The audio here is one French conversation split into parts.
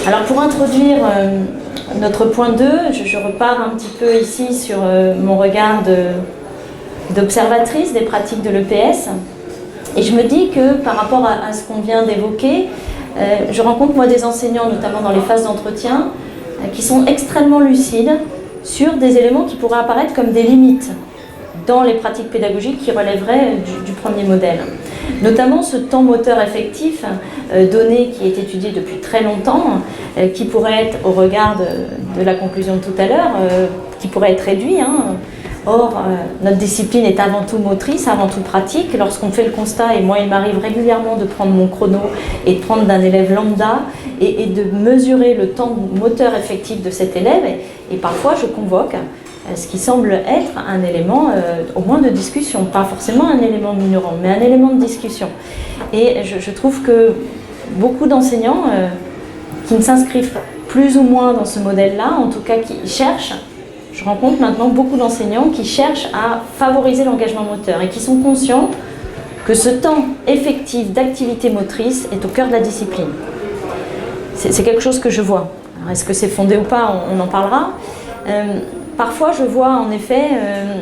Alors pour introduire notre point 2, je repars un petit peu ici sur mon regard d'observatrice des pratiques de l'EPS. Et je me dis que par rapport à ce qu'on vient d'évoquer, je rencontre moi des enseignants, notamment dans les phases d'entretien, qui sont extrêmement lucides sur des éléments qui pourraient apparaître comme des limites dans les pratiques pédagogiques qui relèveraient du premier modèle. Notamment ce temps moteur effectif donné qui est étudié depuis très longtemps, qui pourrait être, au regard de la conclusion de tout à l'heure, qui pourrait être réduit. Or, notre discipline est avant tout motrice, avant tout pratique. Lorsqu'on fait le constat, et moi il m'arrive régulièrement de prendre mon chrono et de prendre d'un élève lambda et de mesurer le temps moteur effectif de cet élève, et parfois je convoque ce qui semble être un élément au moins de discussion, pas forcément un élément minorant, mais un élément de discussion. Et je trouve que beaucoup d'enseignants qui ne s'inscrivent plus ou moins dans ce modèle-là, en tout cas qui cherchent, je rencontre maintenant beaucoup d'enseignants qui cherchent à favoriser l'engagement moteur et qui sont conscients que ce temps effectif d'activité motrice est au cœur de la discipline. C'est quelque chose que je vois. Est-ce que c'est fondé ou pas, on en parlera. Parfois, je vois en effet,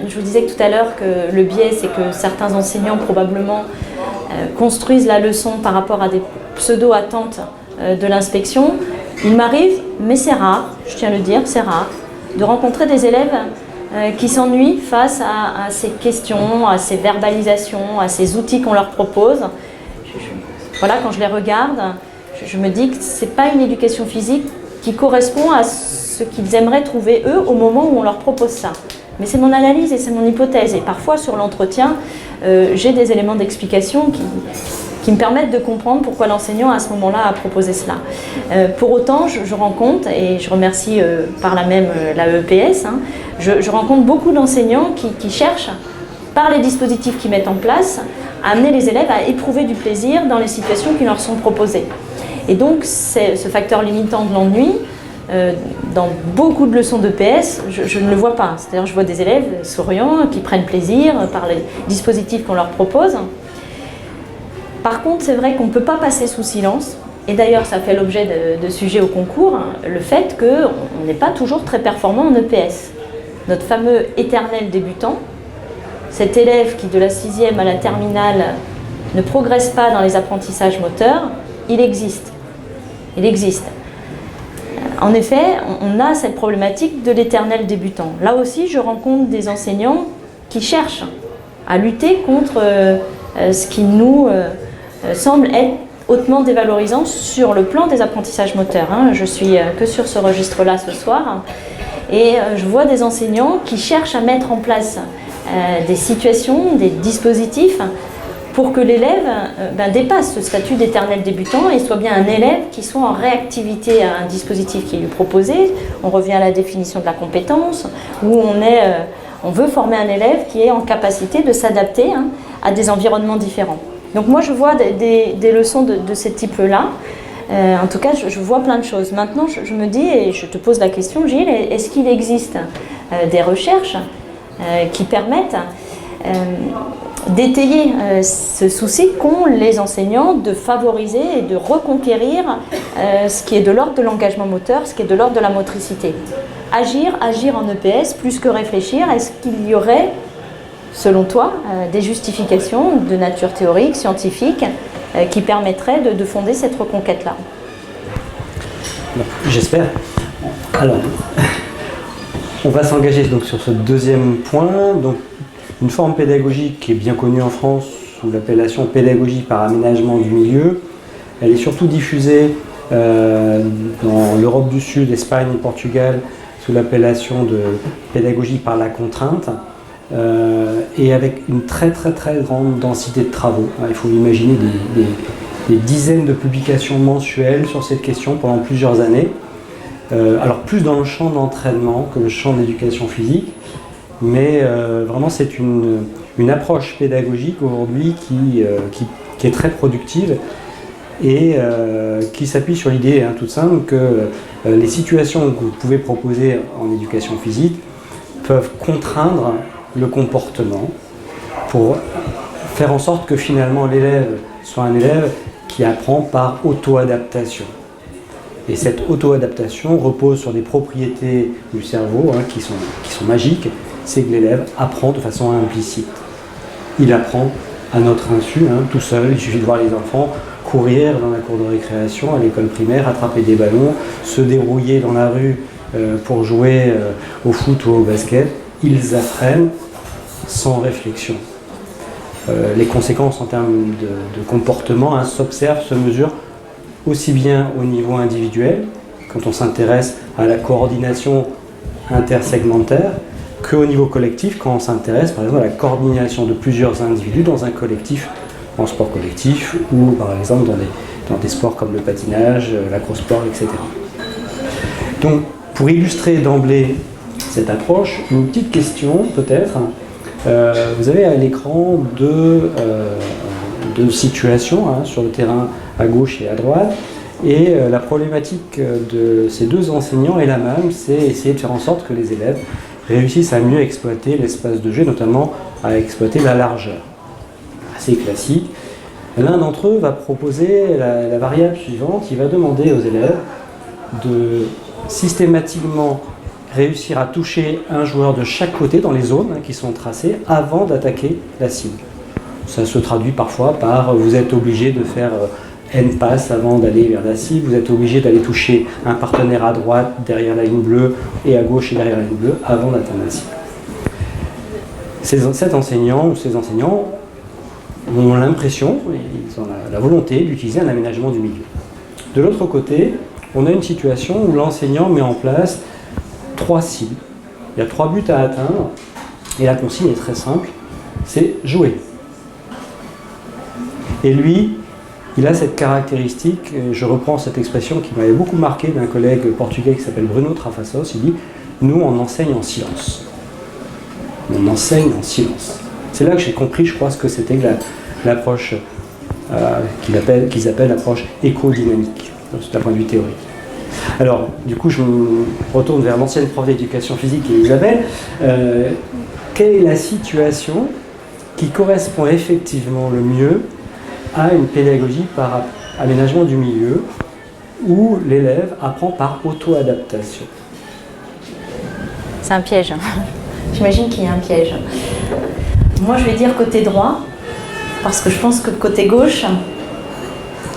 je vous disais tout à l'heure que le biais, c'est que certains enseignants probablement construisent la leçon par rapport à des pseudo-attentes de l'inspection. Il m'arrive, mais c'est rare, je tiens à le dire, c'est rare, de rencontrer des élèves qui s'ennuient face à ces questions, à ces verbalisations, à ces outils qu'on leur propose. Voilà, quand je les regarde, je me dis que ce n'est pas une éducation physique qui correspond à ce qu'ils aimeraient trouver eux au moment où on leur propose ça. Mais c'est mon analyse et c'est mon hypothèse. Et parfois sur l'entretien, j'ai des éléments d'explication qui me permettent de comprendre pourquoi l'enseignant à ce moment-là a proposé cela. Pour autant, je rencontre, et je remercie par là même la EPS, je rencontre beaucoup d'enseignants qui cherchent, par les dispositifs qu'ils mettent en place, à amener les élèves à éprouver du plaisir dans les situations qui leur sont proposées. Et donc, ce facteur limitant de l'ennui, dans beaucoup de leçons d'EPS, je ne le vois pas. C'est-à-dire, je vois des élèves souriants, qui prennent plaisir par les dispositifs qu'on leur propose. Par contre, c'est vrai qu'on ne peut pas passer sous silence, et d'ailleurs ça fait l'objet de sujets au concours, le fait qu'on n'est pas toujours très performant en EPS. Notre fameux éternel débutant, cet élève qui de la 6e à la terminale ne progresse pas dans les apprentissages moteurs, il existe. Il existe. En effet, on a cette problématique de l'éternel débutant. Là aussi, je rencontre des enseignants qui cherchent à lutter contre ce qui nous semble être hautement dévalorisant sur le plan des apprentissages moteurs. Je suis que sur ce registre-là ce soir. Et je vois des enseignants qui cherchent à mettre en place des situations, des dispositifs pour que l'élève dépasse ce statut d'éternel débutant et soit bien un élève qui soit en réactivité à un dispositif qui lui est proposé. On revient à la définition de la compétence, où on veut former un élève qui est en capacité de s'adapter à des environnements différents. Donc moi je vois des leçons de ce type-là. En tout cas, je vois plein de choses. Maintenant, je me dis, et je te pose la question, Gilles, est-ce qu'il existe des recherches qui permettent d'étayer ce souci qu'ont les enseignants de favoriser et de reconquérir ce qui est de l'ordre de l'engagement moteur, ce qui est de l'ordre de la motricité. Agir en EPS, plus que réfléchir, est-ce qu'il y aurait, selon toi, des justifications de nature théorique, scientifique, qui permettraient de fonder cette reconquête-là? J'espère. Alors, on va s'engager donc sur ce deuxième point. Donc, une forme pédagogique qui est bien connue en France sous l'appellation pédagogie par aménagement du milieu. Elle est surtout diffusée dans l'Europe du Sud, Espagne et Portugal sous l'appellation de pédagogie par la contrainte et avec une très grande densité de travaux. Il faut imaginer des dizaines de publications mensuelles sur cette question pendant plusieurs années. Alors plus dans le champ d'entraînement que le champ d'éducation physique, mais vraiment c'est une approche pédagogique aujourd'hui qui est très productive et qui s'appuie sur l'idée toute simple que les situations que vous pouvez proposer en éducation physique peuvent contraindre le comportement pour faire en sorte que finalement l'élève soit un élève qui apprend par auto-adaptation. Et cette auto-adaptation repose sur des propriétés du cerveau qui sont magiques. C'est que l'élève apprend de façon implicite. Il apprend à notre insu, tout seul. Il suffit de voir les enfants courir dans la cour de récréation à l'école primaire, attraper des ballons, se dérouiller dans la rue pour jouer au foot ou au basket. Ils apprennent sans réflexion. Les conséquences en termes de comportement s'observent, se mesurent aussi bien au niveau individuel, quand on s'intéresse à la coordination intersegmentaire, qu'au niveau collectif, quand on s'intéresse par exemple à la coordination de plusieurs individus dans un collectif, en sport collectif, ou par exemple dans des sports comme le patinage, l'acrosport, etc. Donc, pour illustrer d'emblée cette approche, une petite question peut-être. Vous avez à l'écran deux situations sur le terrain à gauche et à droite, et la problématique de ces deux enseignants est la même, c'est essayer de faire en sorte que les élèves réussissent à mieux exploiter l'espace de jeu, notamment à exploiter la largeur. Assez classique. L'un d'entre eux va proposer la variable suivante, il va demander aux élèves de systématiquement réussir à toucher un joueur de chaque côté dans les zones qui sont tracées avant d'attaquer la cible. Ça se traduit parfois par vous êtes obligé de faire N passes avant d'aller vers la cible, vous êtes obligé d'aller toucher un partenaire à droite derrière la ligne bleue et à gauche et derrière la ligne bleue avant d'atteindre la cible. Cet enseignant ou ces enseignants ont l'impression, ils ont la volonté d'utiliser un aménagement du milieu. De l'autre côté, on a une situation où l'enseignant met en place 3 cibles. Il y a 3 buts à atteindre et la consigne est très simple, c'est jouer. Et lui, il a cette caractéristique, je reprends cette expression qui m'avait beaucoup marqué d'un collègue portugais qui s'appelle Bruno Trafassos, il dit « Nous, on enseigne en silence ». On enseigne en silence. C'est là que j'ai compris, je crois, ce que c'était que l'approche qu'ils appellent l'approche éco-dynamique, d'un point de vue théorique. Alors, du coup, je me retourne vers l'ancienne prof d'éducation physique, Isabelle. Quelle est la situation qui correspond effectivement le mieux à une pédagogie par aménagement du milieu où l'élève apprend par auto-adaptation? C'est un piège. J'imagine qu'il y a un piège. Moi, je vais dire côté droit, parce que je pense que côté gauche,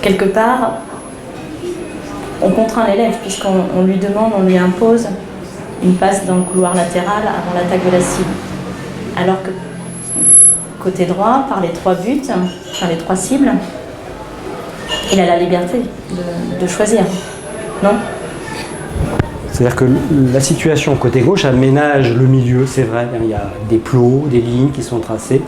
quelque part, on contraint l'élève, puisqu'on lui demande, on lui impose une passe dans le couloir latéral avant l'attaque de la cible. Alors que côté droit, par les 3 buts, enfin les 3 cibles, il a la liberté de choisir. Non ? C'est-à-dire que la situation côté gauche aménage le milieu, c'est vrai, il y a des plots, des lignes qui sont tracées,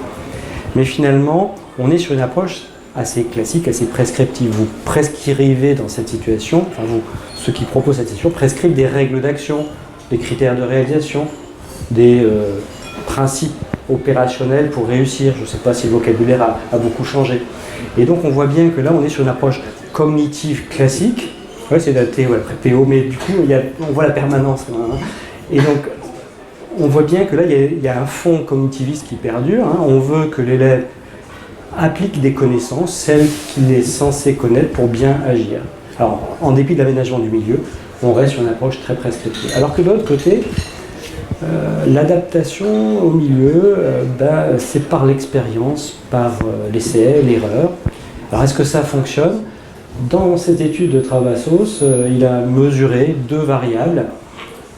mais finalement, on est sur une approche assez classique, assez prescriptive. Vous prescrivez dans cette situation, enfin vous, ceux qui proposent cette situation, prescrivent des règles d'action, des critères de réalisation, des principes opérationnels pour réussir. Je ne sais pas si le vocabulaire a beaucoup changé. Et donc on voit bien que là, on est sur une approche cognitive classique. Ouais, c'est daté après PO, mais du coup, on voit la permanence. Et donc, on voit bien que là, il y a un fond cognitiviste qui perdure. On veut que l'élève applique des connaissances, celles qu'il est censé connaître pour bien agir. Alors, en dépit de l'aménagement du milieu, on reste sur une approche très prescriptive. Alors que de l'autre côté, l'adaptation au milieu, c'est par l'expérience, par l'essai, l'erreur. Alors, est-ce que ça fonctionne ? Dans cette étude de Travassos, il a mesuré 2 variables.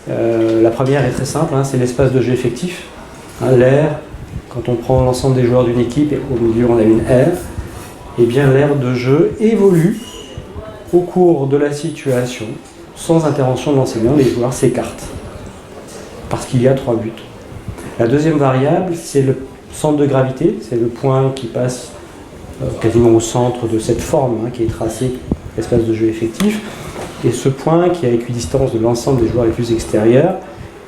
La première est très simple, c'est l'espace de jeu effectif. L'aire, quand on prend l'ensemble des joueurs d'une équipe et au milieu on a une aire, et bien l'aire de jeu évolue au cours de la situation. Sans intervention de l'enseignant, les joueurs s'écartent parce qu'il y a 3 buts. La deuxième variable, c'est le centre de gravité, c'est le point qui passe quasiment au centre de cette forme qui est tracée, espace de jeu effectif. Et ce point qui est à équidistance de l'ensemble des joueurs les plus extérieurs,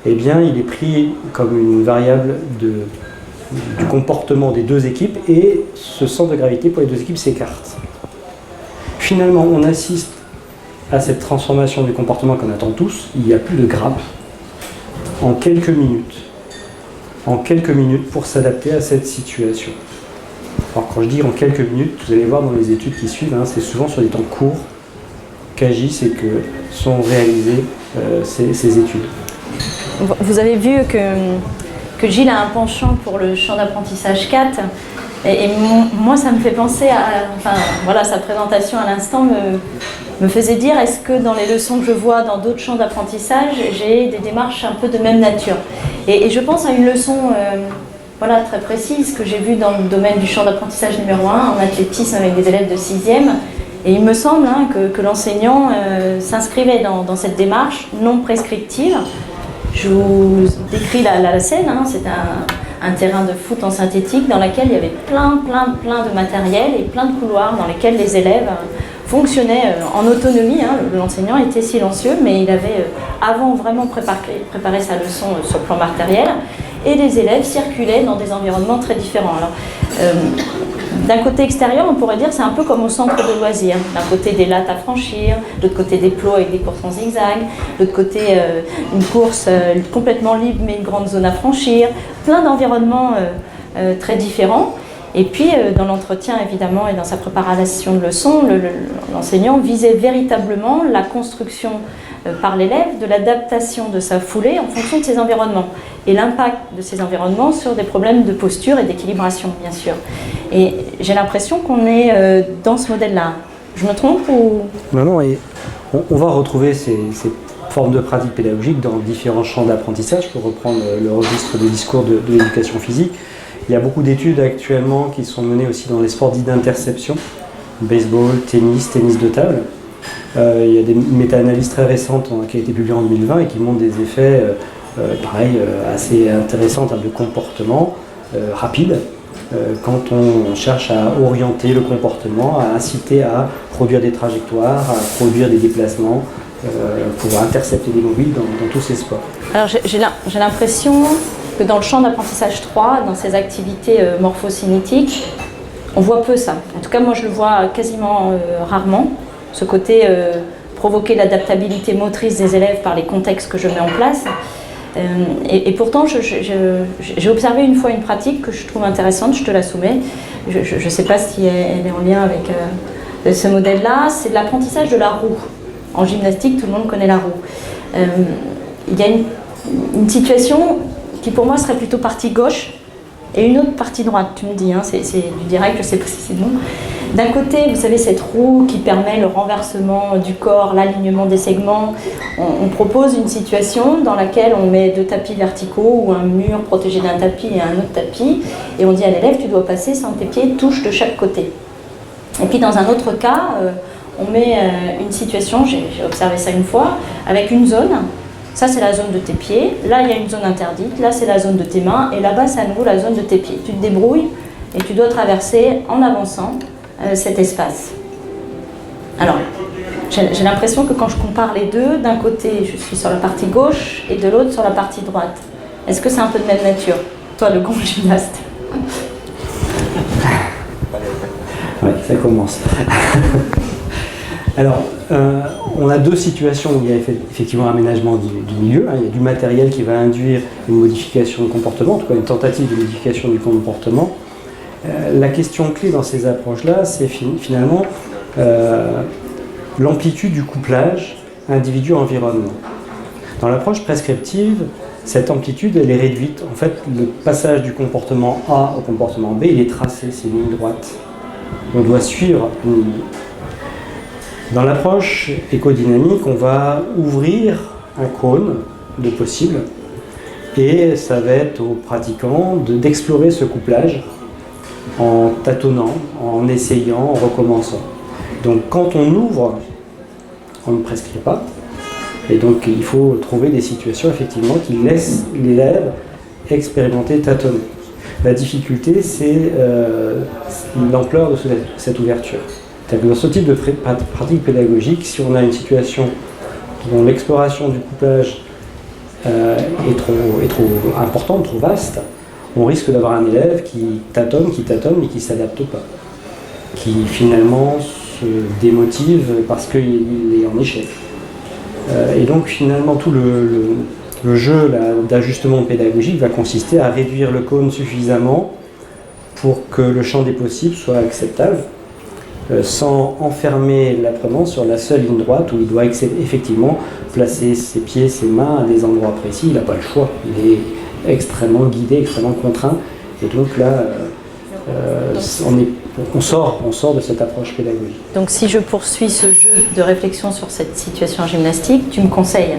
eh bien, il est pris comme une variable du comportement des 2 équipes et ce centre de gravité pour les 2 équipes s'écarte. Finalement, on assiste à cette transformation du comportement qu'on attend tous. Il n'y a plus de grappe en quelques minutes. En quelques minutes pour s'adapter à cette situation. Alors quand je dis en quelques minutes, vous allez voir dans les études qui suivent, c'est souvent sur des temps courts, qu'agissent et que sont réalisées ces études. Vous avez vu que Gilles a un penchant pour le champ d'apprentissage 4. Et moi, ça me fait penser sa présentation à l'instant me faisait dire, est-ce que dans les leçons que je vois dans d'autres champs d'apprentissage, j'ai des démarches un peu de même nature. Et je pense à une leçon très précise que j'ai vue dans le domaine du champ d'apprentissage numéro 1, en athlétisme avec des élèves de 6e. Et il me semble que l'enseignant s'inscrivait dans cette démarche non prescriptive. Je vous décris la scène, c'est un terrain de foot en synthétique dans lequel il y avait plein de matériel et plein de couloirs dans lesquels les élèves fonctionnaient en autonomie. L'enseignant était silencieux, mais il avait avant vraiment préparé sa leçon sur le plan matériel, et les élèves circulaient dans des environnements très différents. Alors, d'un côté extérieur, on pourrait dire c'est un peu comme au centre de loisirs. D'un côté des lattes à franchir, de l'autre côté des plots avec des courses en zigzag, de l'autre côté une course complètement libre mais une grande zone à franchir, plein d'environnements très différents. Et puis dans l'entretien évidemment et dans sa préparation de leçon, l'enseignant visait véritablement la construction par l'élève de l'adaptation de sa foulée en fonction de ses environnements et l'impact de ces environnements sur des problèmes de posture et d'équilibration, bien sûr. Et j'ai l'impression qu'on est dans ce modèle-là. Je me trompe ou... Non, et on va retrouver ces formes de pratiques pédagogiques dans différents champs d'apprentissage, pour reprendre le registre de discours de l'éducation physique. Il y a beaucoup d'études actuellement qui sont menées aussi dans les sports dits d'interception, baseball, tennis de table. Il y a des méta-analyses très récentes qui ont été publiées en 2020 et qui montrent des effets assez intéressants en termes de comportement rapide quand on cherche à orienter le comportement, à inciter à produire des trajectoires, à produire des déplacements pour intercepter des mobiles dans tous ces sports. Alors j'ai l'impression que dans le champ d'apprentissage 3, dans ces activités morphocinétiques, on voit peu ça. En tout cas, moi je le vois quasiment rarement. Ce côté provoquer l'adaptabilité motrice des élèves par les contextes que je mets en place. Et pourtant, j'ai observé une fois une pratique que je trouve intéressante, je te la soumets. Je ne sais pas si elle est en lien avec ce modèle-là. C'est de l'apprentissage de la roue. En gymnastique, tout le monde connaît la roue. Il y a une situation qui pour moi serait plutôt partie gauche et une autre partie droite, tu me dis, c'est du direct, je sais précisément. D'un côté, vous savez, cette roue qui permet le renversement du corps, l'alignement des segments. On propose une situation dans laquelle on met 2 tapis verticaux ou un mur protégé d'un tapis et un autre tapis, et on dit à l'élève, tu dois passer sans que tes pieds touchent de chaque côté. Et puis dans un autre cas, on met une situation, j'ai observé ça une fois, avec une zone. Ça, c'est la zone de tes pieds. Là, il y a une zone interdite. Là, c'est la zone de tes mains. Et là-bas, c'est à nouveau la zone de tes pieds. Tu te débrouilles et tu dois traverser en avançant cet espace. Alors, j'ai l'impression que quand je compare les deux, d'un côté, je suis sur la partie gauche et de l'autre sur la partie droite. Est-ce que c'est un peu de même nature, toi, le grand gymnaste? Oui, ça commence. Alors, on a 2 situations où il y a effectivement un aménagement du milieu. Il y a du matériel qui va induire une modification de comportement, en tout cas une tentative de modification du comportement. La question clé dans ces approches-là, c'est finalement l'amplitude du couplage individu-environnement. Dans l'approche prescriptive, cette amplitude, elle est réduite. En fait, le passage du comportement A au comportement B, il est tracé, c'est une ligne droite. On doit suivre une ligne. Dans l'approche écodynamique, on va ouvrir un cône de possible et ça va être aux pratiquants d'explorer ce couplage en tâtonnant, en essayant, en recommençant. Donc quand on ouvre, on ne prescrit pas, et donc il faut trouver des situations effectivement qui laissent l'élève expérimenter, tâtonner. La difficulté, c'est l'ampleur de cette ouverture. C'est-à-dire que dans ce type de pratique pédagogique, si on a une situation dont l'exploration du couplage est trop importante, trop vaste, on risque d'avoir un élève qui tâtonne, mais qui ne s'adapte pas, qui finalement se démotive parce qu'il est en échec. Et donc finalement tout le jeu d'ajustement pédagogique va consister à réduire le cône suffisamment pour que le champ des possibles soit acceptable sans enfermer l'apprenant sur la seule ligne droite où il doit effectivement placer ses pieds, ses mains à des endroits précis. Il n'a pas le choix, il est extrêmement guidé, extrêmement contraint. Et donc là, on sort de cette approche pédagogique. Donc si je poursuis ce jeu de réflexion sur cette situation gymnastique, tu me conseilles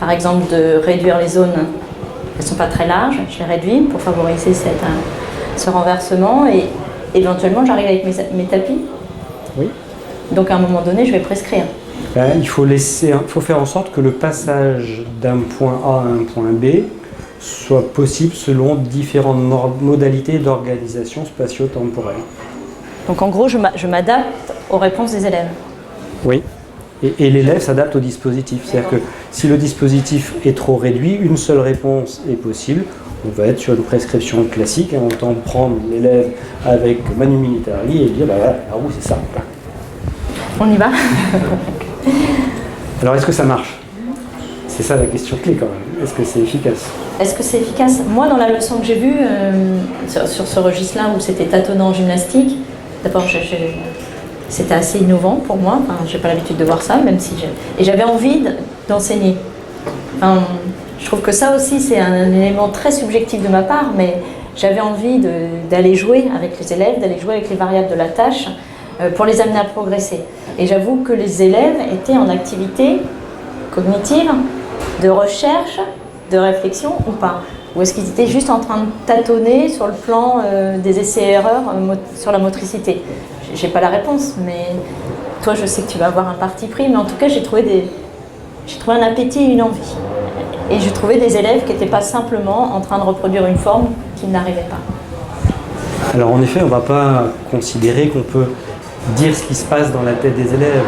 par exemple de réduire les zones, elles ne sont pas très larges, je les réduis pour favoriser ce renversement et éventuellement j'arrive avec mes tapis. Oui. Donc à un moment donné, je vais prescrire. Il faut faire en sorte que le passage d'un point A à un point B soit possible selon différentes modalités d'organisation spatio-temporelle. Donc en gros, je m'adapte aux réponses des élèves. Oui. Et l'élève s'adapte au dispositif. C'est-à-dire que si le dispositif est trop réduit, une seule réponse est possible. On va être sur une prescription classique, on entend prendre l'élève avec Manu Militari et dire bah voilà, la roue c'est ça. On y va. Alors est-ce que ça marche? C'est ça la question clé quand même. Est-ce que c'est efficace? Est-ce que c'est efficace? Moi, dans la leçon que j'ai vue, sur ce registre-là où c'était tâtonnant en gymnastique, d'abord c'était assez innovant pour moi. Enfin, je n'ai pas l'habitude de voir ça, même si et j'avais envie d'enseigner. Enfin, je trouve que ça aussi, c'est un élément très subjectif de ma part, mais j'avais envie d'aller jouer avec les élèves, d'aller jouer avec les variables de la tâche pour les amener à progresser. Et j'avoue que les élèves étaient en activité cognitive, de recherche, de réflexion ou pas? Ou est-ce qu'ils étaient juste en train de tâtonner sur le plan des essais-erreurs sur la motricité? J'ai pas la réponse, mais toi, je sais que tu vas avoir un parti pris, mais en tout cas, j'ai trouvé un appétit et une envie. Et j'ai trouvé des élèves qui n'étaient pas simplement en train de reproduire une forme qu'ils n'arrivaient pas. Alors en effet, on ne va pas considérer qu'on peut dire ce qui se passe dans la tête des élèves.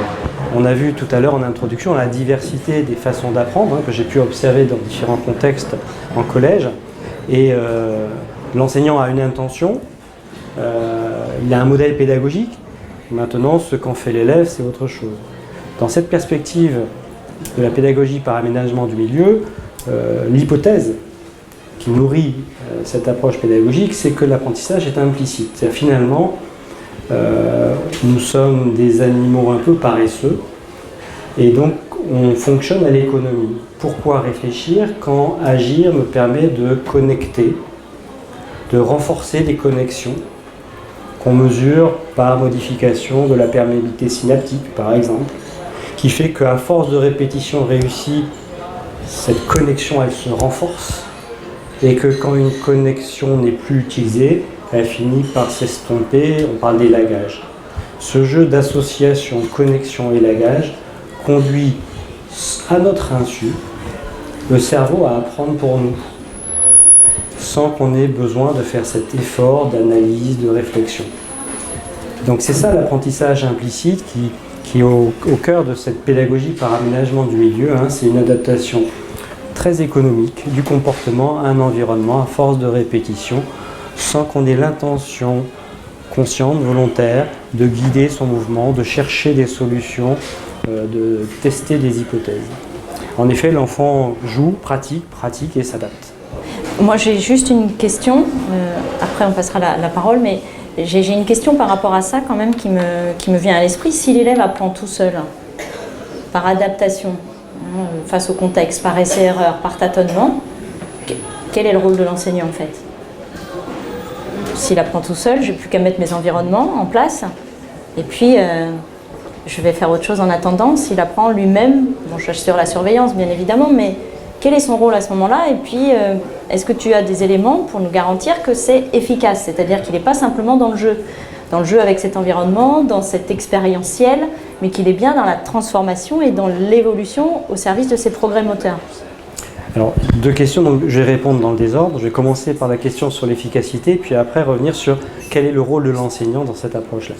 On a vu tout à l'heure en introduction la diversité des façons d'apprendre que j'ai pu observer dans différents contextes en collège. Et l'enseignant a une intention, il a un modèle pédagogique. Maintenant, ce qu'en fait l'élève, c'est autre chose. Dans cette perspective de la pédagogie par aménagement du milieu, l'hypothèse qui nourrit cette approche pédagogique, c'est que l'apprentissage est implicite. C'est-à-dire finalement, nous sommes des animaux un peu paresseux et donc on fonctionne à l'économie. Pourquoi réfléchir quand agir me permet de connecter, de renforcer des connexions qu'on mesure par modification de la perméabilité synaptique par exemple, qui fait qu'à force de répétition réussie, cette connexion elle se renforce et que quand une connexion n'est plus utilisée, elle finit par s'estomper, on parle d'élagage. Ce jeu d'association, connexion et élagage conduit à notre insu le cerveau à apprendre pour nous, sans qu'on ait besoin de faire cet effort d'analyse, de réflexion. Donc c'est ça l'apprentissage implicite qui est au cœur de cette pédagogie par aménagement du milieu. C'est une adaptation très économique du comportement à un environnement à force de répétition, sans qu'on ait l'intention consciente, volontaire, de guider son mouvement, de chercher des solutions, de tester des hypothèses. En effet, l'enfant joue, pratique et s'adapte. Moi, j'ai juste une question, après on passera la parole, mais j'ai une question par rapport à ça quand même qui me vient à l'esprit. Si l'élève apprend tout seul, par adaptation, face au contexte, par essai-erreur, par tâtonnement, quel est le rôle de l'enseignant en fait? S'il apprend tout seul, je n'ai plus qu'à mettre mes environnements en place et puis je vais faire autre chose en attendant. S'il apprend lui-même, bon, je suis sur la surveillance bien évidemment, mais quel est son rôle à ce moment-là? Et puis, est-ce que tu as des éléments pour nous garantir que c'est efficace? C'est-à-dire qu'il n'est pas simplement dans le jeu avec cet environnement, dans cet expérientiel, mais qu'il est bien dans la transformation et dans l'évolution au service de ses progrès moteurs. Alors, deux questions, donc je vais répondre dans le désordre. Je vais commencer par la question sur l'efficacité, puis après revenir sur quel est le rôle de l'enseignant dans cette approche-là.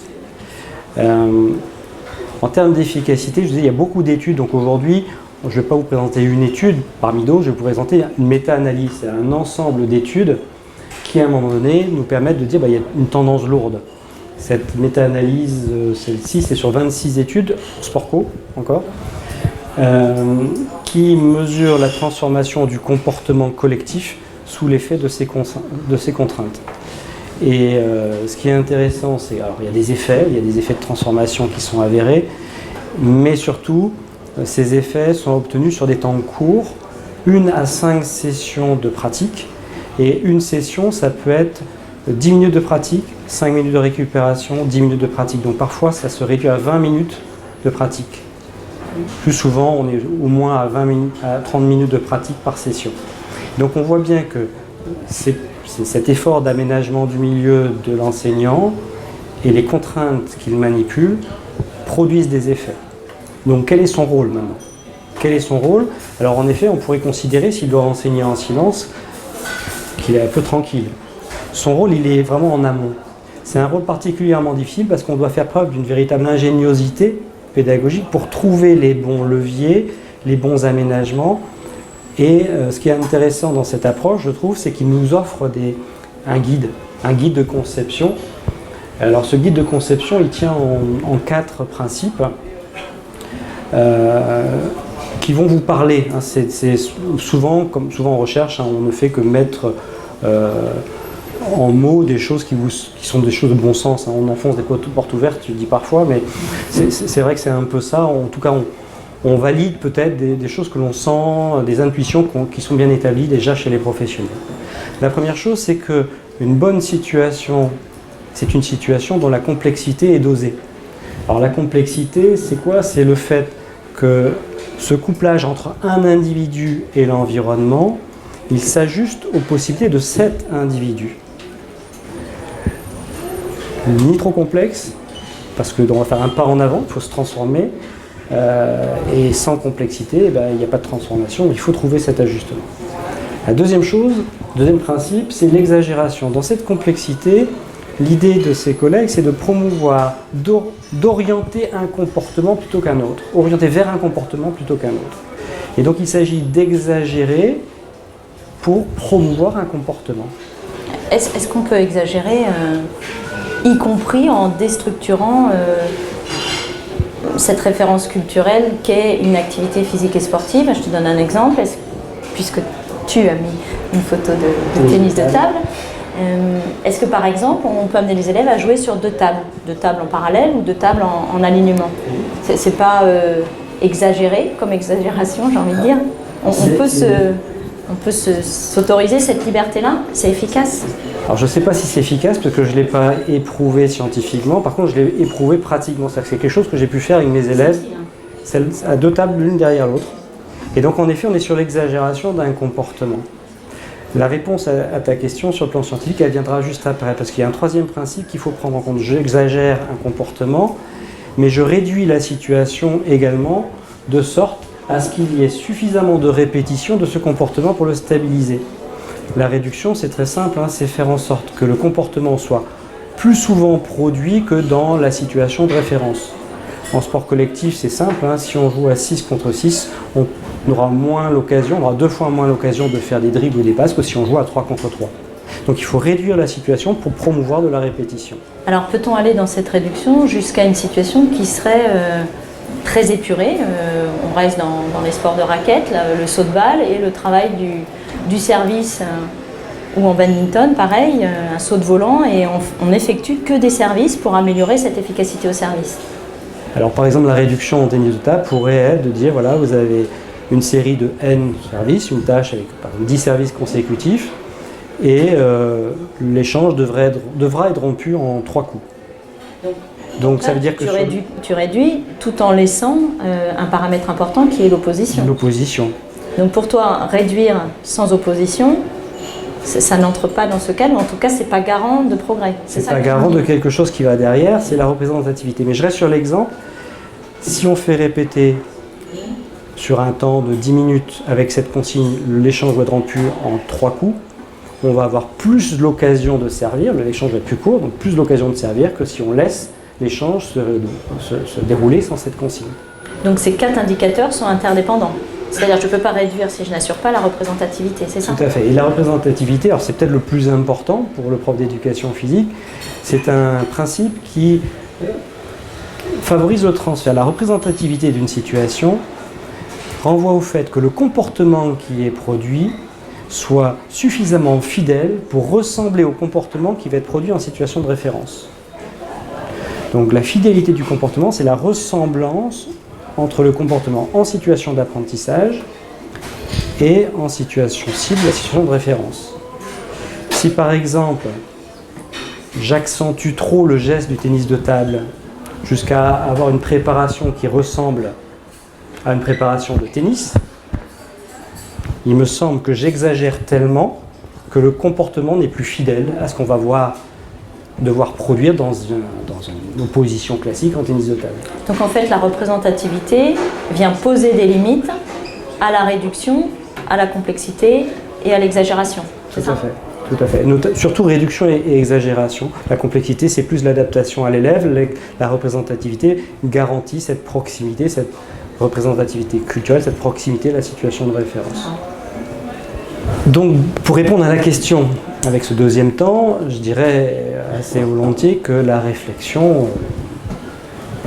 En termes d'efficacité, je vous dis, il y a beaucoup d'études, donc aujourd'hui, je ne vais pas vous présenter une étude parmi d'autres, je vais vous présenter une méta-analyse, c'est un ensemble d'études qui, à un moment donné, nous permettent de dire qu'il y a une tendance lourde. Cette méta-analyse, celle-ci, c'est sur 26 études, Sport-Co encore, qui mesurent la transformation du comportement collectif sous l'effet de ces contraintes. Et ce qui est intéressant, c'est alors il y a des effets de transformation qui sont avérés, mais surtout ces effets sont obtenus sur des temps courts, 1 à 5 sessions de pratique, et une session ça peut être 10 minutes de pratique, 5 minutes de récupération, 10 minutes de pratique. Donc parfois ça se réduit à 20 minutes de pratique. Plus souvent on est au moins à 20 minutes, à 30 minutes de pratique par session. Donc on voit bien que c'est cet effort d'aménagement du milieu de l'enseignant et les contraintes qu'il manipule produisent des effets. Donc quel est son rôle maintenant? Quel est son rôle? Alors en effet, on pourrait considérer, s'il doit enseigner en silence, qu'il est un peu tranquille. Son rôle, il est vraiment en amont. C'est un rôle particulièrement difficile parce qu'on doit faire preuve d'une véritable ingéniosité pédagogique pour trouver les bons leviers, les bons aménagements. Et ce qui est intéressant dans cette approche, je trouve, c'est qu'il nous offre un guide de conception. Alors ce guide de conception, il tient en 4 principes qui vont vous parler. C'est souvent, comme souvent en recherche, on ne fait que mettre en mots des choses qui sont des choses de bon sens. On enfonce des portes ouvertes, je dis parfois, mais c'est vrai que c'est un peu ça. En tout cas, on valide peut-être des choses que l'on sent, des intuitions qui sont bien établies déjà chez les professionnels. La première chose, c'est qu'une bonne situation, c'est une situation dont la complexité est dosée. Alors la complexité, c'est quoi? C'est le fait que ce couplage entre un individu et l'environnement, il s'ajuste aux possibilités de cet individu. Ni trop complexe, parce qu'on va faire un pas en avant, il faut se transformer, et sans complexité, il n'y a pas de transformation, il faut trouver cet ajustement. La deuxième chose, deuxième principe, c'est l'exagération. Dans cette complexité, l'idée de ses collègues, c'est de promouvoir, d'orienter un comportement plutôt qu'un autre, orienter vers un comportement plutôt qu'un autre. Et donc il s'agit d'exagérer pour promouvoir un comportement. Est-ce qu'on peut exagérer, y compris en déstructurant cette référence culturelle qu'est une activité physique et sportive? Je te donne un exemple, puisque tu as mis une photo de tennis de table. Est-ce que par exemple on peut amener les élèves à jouer sur 2 tables en parallèle ou 2 tables en alignement? C'est pas exagéré comme exagération, j'ai envie de dire. On peut s'autoriser cette liberté-là? C'est efficace? Alors je ne sais pas si c'est efficace parce que je ne l'ai pas éprouvé scientifiquement, par contre je l'ai éprouvé pratiquement. C'est quelque chose que j'ai pu faire avec mes élèves, à 2 tables l'une derrière l'autre. Et donc en effet on est sur l'exagération d'un comportement. La réponse à ta question sur le plan scientifique, elle viendra juste après, parce qu'il y a un 3e principe qu'il faut prendre en compte. J'exagère un comportement, mais je réduis la situation également de sorte à ce qu'il y ait suffisamment de répétition de ce comportement pour le stabiliser. La réduction, c'est très simple, c'est faire en sorte que le comportement soit plus souvent produit que dans la situation de référence. En sport collectif, c'est simple, si on joue à 6 contre 6, on aura 2 fois moins l'occasion de faire des dribbles ou des passes que si on joue à 3 contre 3. Donc il faut réduire la situation pour promouvoir de la répétition. Alors peut-on aller dans cette réduction jusqu'à une situation qui serait très épurée? On reste dans les sports de raquettes, le saut de balle et le travail du service, ou en badminton, pareil, un saut de volant, et on n'effectue que des services pour améliorer cette efficacité au service. Alors par exemple, la réduction en tennis de table pourrait être de dire, voilà, vous avez une série de N services, une tâche avec par exemple 10 services consécutifs, et l'échange devra être rompu en 3 coups. Donc ça veut dire que tu réduis tout en laissant un paramètre important qui est l'opposition. L'opposition. Donc pour toi, réduire sans opposition, ça n'entre pas dans ce cadre, ou en tout cas, c'est pas garant de progrès. C'est pas garant de quelque chose qui va derrière, c'est la représentativité. Mais je reste sur l'exemple. Si on fait répéter sur un temps de 10 minutes avec cette consigne, l'échange doit être rompu en 3 coups, on va avoir plus l'occasion de servir, l'échange va être plus court, donc plus l'occasion de servir que si on laisse l'échange se dérouler sans cette consigne. Donc ces 4 indicateurs sont interdépendants. C'est-à-dire que je ne peux pas réduire si je n'assure pas la représentativité, c'est ça? Tout à fait. Et la représentativité, alors c'est peut-être le plus important pour le prof d'éducation physique, c'est un principe qui favorise le transfert. La représentativité d'une situation renvoie au fait que le comportement qui est produit soit suffisamment fidèle pour ressembler au comportement qui va être produit en situation de référence. Donc la fidélité du comportement, c'est la ressemblance entre le comportement en situation d'apprentissage et en situation cible, la situation de référence. Si par exemple, j'accentue trop le geste du tennis de table jusqu'à avoir une préparation qui ressemble à une préparation de tennis, il me semble que j'exagère tellement que le comportement n'est plus fidèle à ce qu'on va devoir produire dans une opposition classique en tennis de table. Donc en fait, la représentativité vient poser des limites à la réduction, à la complexité et à l'exagération. Tout à fait. Tout à fait. Surtout réduction et exagération. La complexité, c'est plus l'adaptation à l'élève. La représentativité garantit cette proximité, cette représentativité culturelle, cette proximité à la situation de référence. Donc, pour répondre à la question avec ce deuxième temps, je dirais assez volontiers que la réflexion,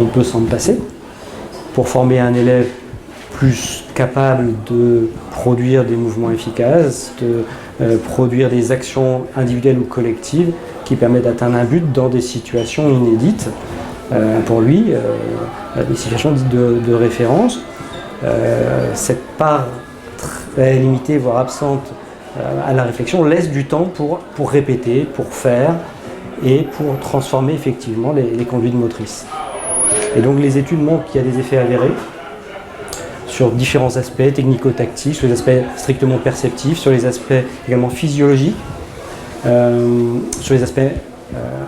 on peut s'en passer pour former un élève plus capable de produire des mouvements efficaces, de produire des actions individuelles ou collectives qui permettent d'atteindre un but dans des situations inédites pour lui, des situations dites de référence. Cette part très limitée, voire absente à la réflexion, laisse du temps pour répéter, pour faire et pour transformer effectivement les conduites motrices. Et donc les études montrent qu'il y a des effets avérés sur différents aspects technico-tactiques, sur les aspects strictement perceptifs, sur les aspects également physiologiques, sur les aspects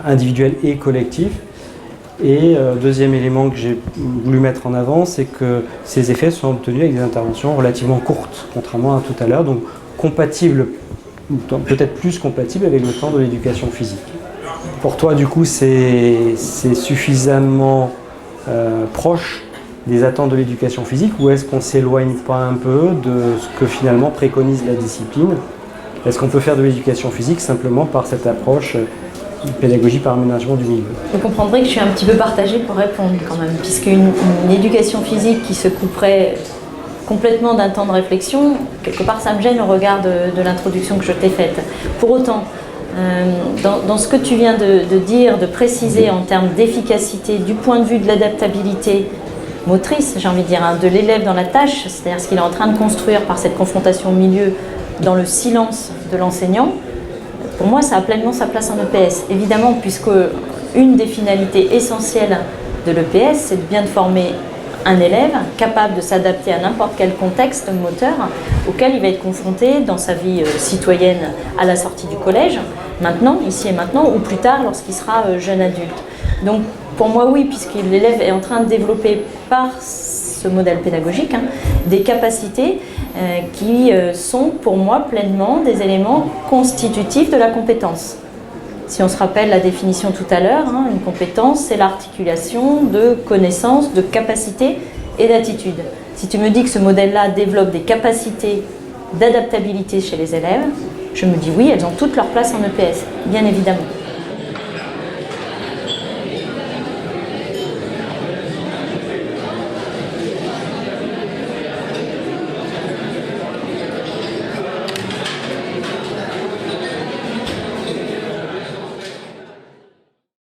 individuels et collectifs. Et deuxième élément que j'ai voulu mettre en avant, c'est que ces effets sont obtenus avec des interventions relativement courtes, contrairement à tout à l'heure, donc compatibles, peut-être plus compatibles avec le temps de l'éducation physique. Pour toi, du coup, c'est suffisamment proche des attentes de l'éducation physique, ou est-ce qu'on ne s'éloigne pas un peu de ce que finalement préconise la discipline? Est-ce qu'on peut faire de l'éducation physique simplement par cette approche pédagogie par aménagement du milieu? Vous comprendrez que je suis un petit peu partagée pour répondre quand même, puisqu'une éducation physique qui se couperait complètement d'un temps de réflexion, quelque part ça me gêne au regard de l'introduction que je t'ai faite. Pour autant, dans ce que tu viens de dire, de préciser en termes d'efficacité, du point de vue de l'adaptabilité motrice, j'ai envie de dire, de l'élève dans la tâche, c'est-à-dire ce qu'il est en train de construire par cette confrontation au milieu dans le silence de l'enseignant, pour moi ça a pleinement sa place en EPS. Évidemment, puisque une des finalités essentielles de l'EPS, c'est de bien former un élève capable de s'adapter à n'importe quel contexte moteur auquel il va être confronté dans sa vie citoyenne à la sortie du collège, maintenant, ici et maintenant, ou plus tard lorsqu'il sera jeune adulte. Donc pour moi oui, puisque l'élève est en train de développer par ce modèle pédagogique des capacités qui sont pour moi pleinement des éléments constitutifs de la compétence. Si on se rappelle la définition tout à l'heure, une compétence, c'est l'articulation de connaissances, de capacités et d'attitudes. Si tu me dis que ce modèle-là développe des capacités d'adaptabilité chez les élèves, je me dis oui, elles ont toute leur place en EPS, bien évidemment.